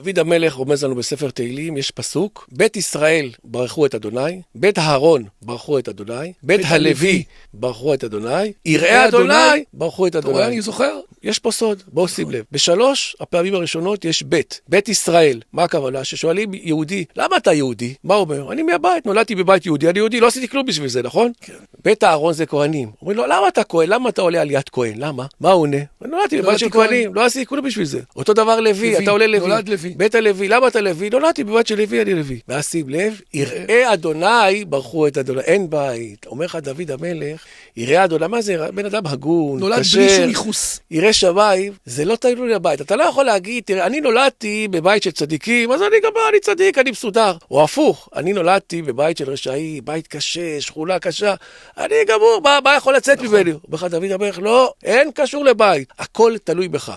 דוד המלך רומז לנו בספר תהילים, יש פסוק, בית ישראל ברכו את אדוני, בית אהרון ברכו את אדוני, בית הלוי ברכו את אדוני, יראי אדוני ברכו את אדוני. אני זוכר. יש פה סוד, בואו שים לב. בשלוש הפעמים הראשונות יש בית ישראל. מה הכוונה? ששואלים יהודי, למה אתה יהודי? מה הוא אומר? אני מהבית, נולדתי בבית יהודי, אני יהודי, לא עשיתי כלום בשביל זה, נכון? כן. בית אהרון זה כהנים. אומרים לו, למה אתה כהן? למה אתה עולה על יד כהן? למה? מה הוא עונה? נולדתי בבית של כהנים, לא עשיתי כלום בשביל זה. אותו דבר לוי, אתה עולה לוי. נולד לוי. בית הלוי, למה אתה לוי? נולדתי בבית של לוי, אני לוי. ואז שים לב, יראי אדוני ברכו את אדוני. אין בית. אומר לך דוד המלך, יראי אדוני, מה זה? בן אדם הגון, נולד בלי שום ייחוס. ירא שמיים, זה לא תלוי לבית. אתה לא יכול להגיד, תראה, אני נולדתי בבית של צדיקים, אז אני גם אני צדיק, אני מסודר. או הפוך, אני נולדתי בבית של רשעי, בית קשה, שכונה קשה, אני גמור, מה יכול לצאת ממני? אומר לך דוד המלך, לא, אין קשור לבית, הכל תלוי בך.